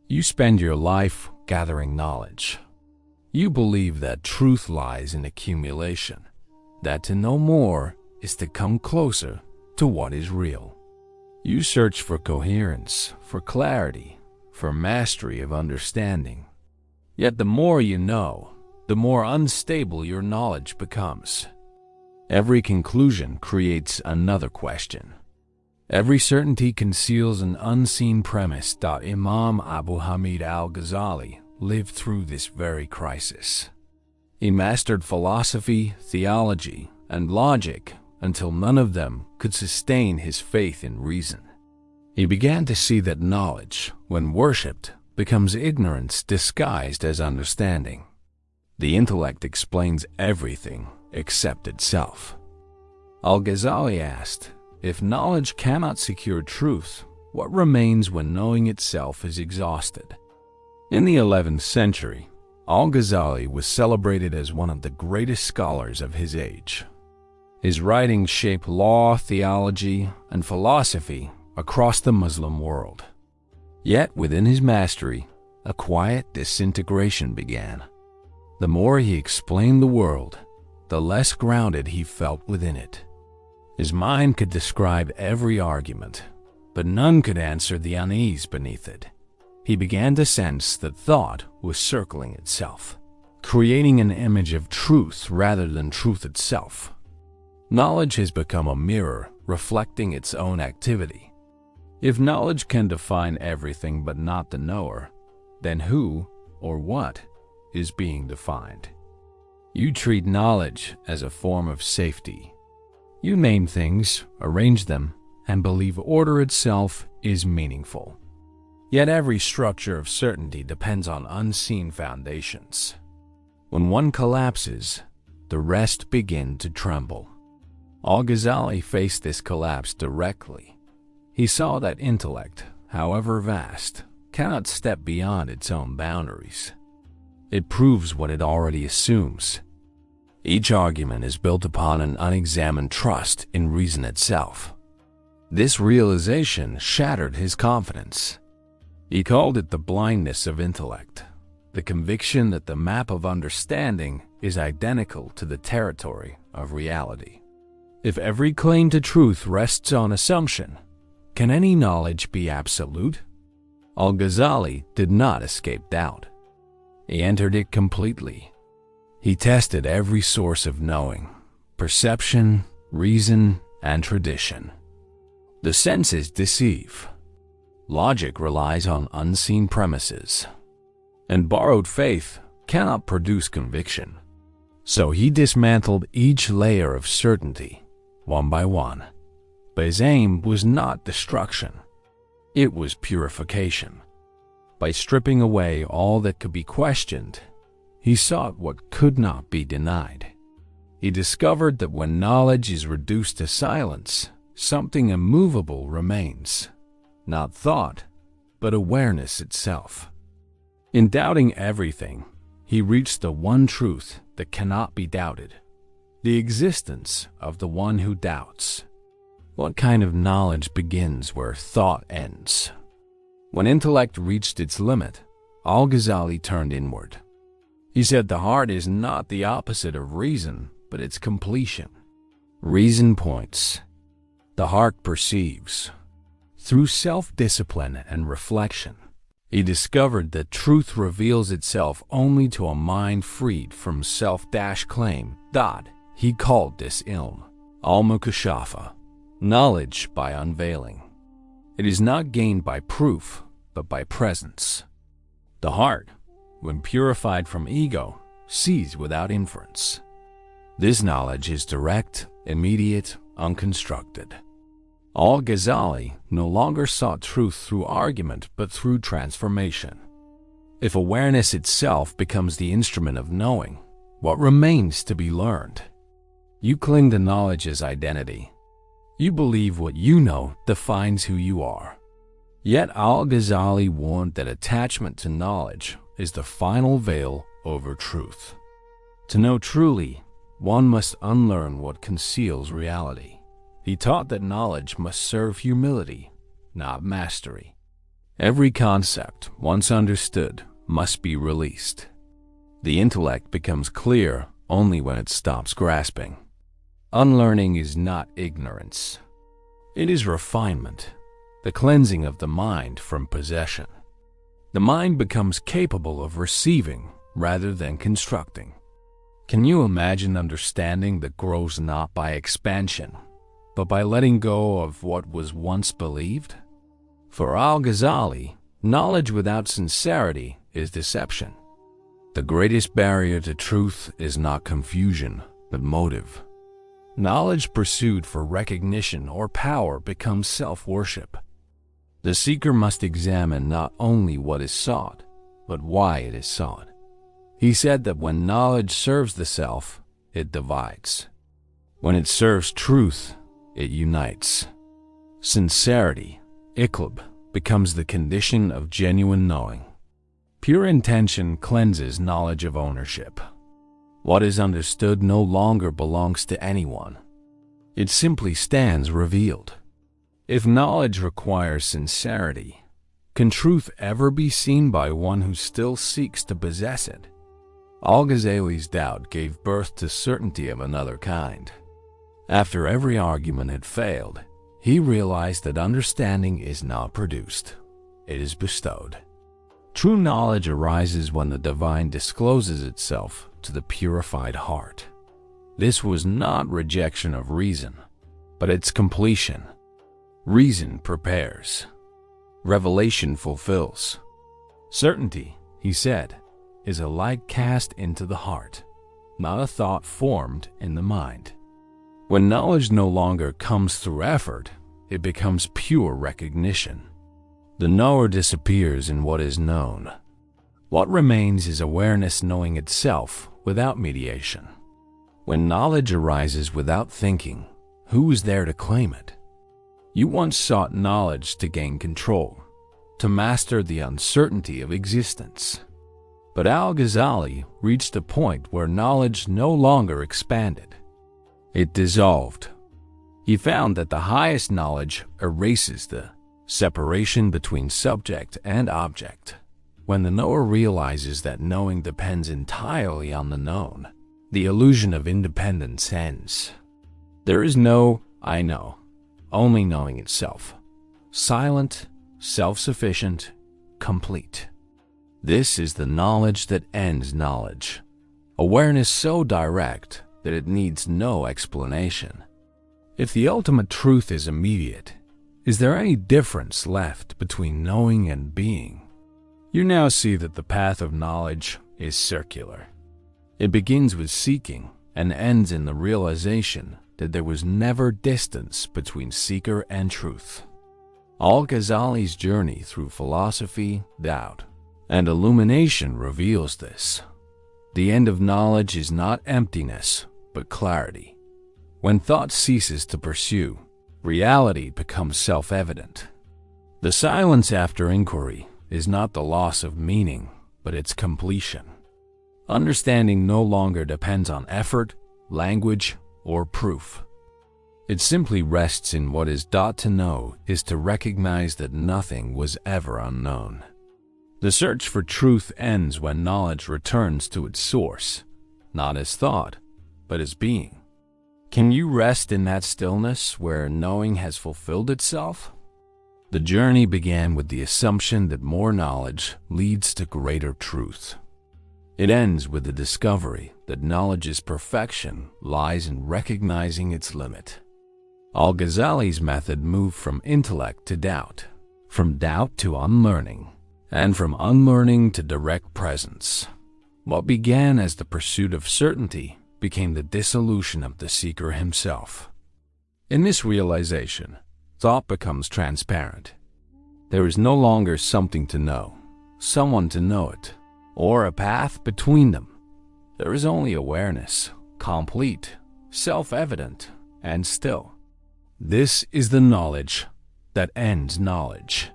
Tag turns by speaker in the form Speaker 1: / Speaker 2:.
Speaker 1: You spend your life gathering knowledge. You believe that truth lies in accumulation, that to know more is to come closer to what is real. You search for coherence, for clarity, for mastery of understanding. Yet the more you know, the more unstable your knowledge becomes. Every conclusion creates another question. Every certainty conceals an unseen premise. Imam Abu Hamid Al-Ghazali lived through this very crisis. He mastered philosophy, theology, and logic until none of them could sustain his faith in reason. He began to see that knowledge, when worshipped, becomes ignorance disguised as understanding. The intellect explains everything except itself. Al-Ghazali asked, if knowledge cannot secure truth, what remains when knowing itself is exhausted? In the 11th century, Al-Ghazali was celebrated as one of the greatest scholars of his age. His writings shaped law, theology, and philosophy across the Muslim world. Yet within his mastery, a quiet disintegration began. The more he explained the world, the less grounded he felt within it. His mind could describe every argument, but none could answer the unease beneath it. He began to sense that thought was circling itself, creating an image of truth rather than truth itself. Knowledge has become a mirror reflecting its own activity. If knowledge can define everything but not the knower, then who or what is being defined? You treat knowledge as a form of safety. You name things, arrange them, and believe order itself is meaningful. Yet every structure of certainty depends on unseen foundations. When one collapses, the rest begin to tremble. Al-Ghazali faced this collapse directly. He saw that intellect, however vast, cannot step beyond its own boundaries. It proves what it already assumes. Each argument is built upon an unexamined trust in reason itself. This realization shattered his confidence. He called it the blindness of intellect, the conviction that the map of understanding is identical to the territory of reality. If every claim to truth rests on assumption, can any knowledge be absolute? Al-Ghazali did not escape doubt. He entered it completely. He tested every source of knowing, perception, reason, and tradition. The senses deceive. Logic relies on unseen premises, and borrowed faith cannot produce conviction. So he dismantled each layer of certainty, one by one. But his aim was not destruction. It was purification. By stripping away all that could be questioned, he sought what could not be denied. He discovered that when knowledge is reduced to silence, something immovable remains. Not thought, but awareness itself. In doubting everything, he reached the one truth that cannot be doubted, the existence of the one who doubts. What kind of knowledge begins where thought ends? When intellect reached its limit, Al-Ghazali turned inward. He said the heart is not the opposite of reason, but its completion. Reason points. The heart perceives. Through self-discipline and reflection, he discovered that truth reveals itself only to a mind freed from self-claim. He called this ilm, al-mukashafa, knowledge by unveiling. It is not gained by proof, but by presence. The heart, when purified from ego, sees without inference. This knowledge is direct, immediate, unconstructed. Al-Ghazali no longer sought truth through argument but through transformation. If awareness itself becomes the instrument of knowing, what remains to be learned? You cling to knowledge as identity. You believe what you know defines who you are. Yet Al-Ghazali warned that attachment to knowledge is the final veil over truth. To know truly, one must unlearn what conceals reality. He taught that knowledge must serve humility, not mastery. Every concept, once understood, must be released. The intellect becomes clear only when it stops grasping. Unlearning is not ignorance. It is refinement, the cleansing of the mind from possession. The mind becomes capable of receiving rather than constructing. Can you imagine understanding that grows not by expansion, but by letting go of what was once believed? For Al-Ghazali, knowledge without sincerity is deception. The greatest barrier to truth is not confusion, but motive. Knowledge pursued for recognition or power becomes self-worship. The seeker must examine not only what is sought, but why it is sought. He said that when knowledge serves the self, it divides. When it serves truth, it unites. Sincerity, iqlb, becomes the condition of genuine knowing. Pure intention cleanses knowledge of ownership. What is understood no longer belongs to anyone. It simply stands revealed. If knowledge requires sincerity, can truth ever be seen by one who still seeks to possess it? Al-Ghazali's doubt gave birth to certainty of another kind. After every argument had failed, he realized that understanding is not produced, it is bestowed. True knowledge arises when the divine discloses itself to the purified heart. This was not rejection of reason, but its completion. Reason prepares. Revelation fulfills. Certainty, he said, is a light cast into the heart, not a thought formed in the mind. When knowledge no longer comes through effort, it becomes pure recognition. The knower disappears in what is known. What remains is awareness knowing itself without mediation. When knowledge arises without thinking, who is there to claim it? You once sought knowledge to gain control, to master the uncertainty of existence. But Al-Ghazali reached a point where knowledge no longer expanded. It dissolved. He found that the highest knowledge erases the separation between subject and object. When the knower realizes that knowing depends entirely on the known, the illusion of independence ends. There is no I know, only knowing itself. Silent, self-sufficient, complete. This is the knowledge that ends knowledge. Awareness so direct that it needs no explanation. If the ultimate truth is immediate, is there any difference left between knowing and being? You now see that the path of knowledge is circular. It begins with seeking and ends in the realization that there was never distance between seeker and truth. Al-Ghazali's journey through philosophy, doubt, and illumination reveals this. The end of knowledge is not emptiness, but clarity. When thought ceases to pursue, reality becomes self-evident. The silence after inquiry is not the loss of meaning, but its completion. Understanding no longer depends on effort, language, or proof. It simply rests in what is sought to know is to recognize that nothing was ever unknown. The search for truth ends when knowledge returns to its source, not as thought, but as being. Can you rest in that stillness where knowing has fulfilled itself? The journey began with the assumption that more knowledge leads to greater truth. It ends with the discovery that knowledge's perfection lies in recognizing its limit. Al-Ghazali's method moved from intellect to doubt, from doubt to unlearning, and from unlearning to direct presence. What began as the pursuit of certainty became the dissolution of the seeker himself. In this realization, thought becomes transparent. There is no longer something to know, someone to know it, or a path between them. There is only awareness, complete, self-evident, and still. This is the knowledge that ends knowledge.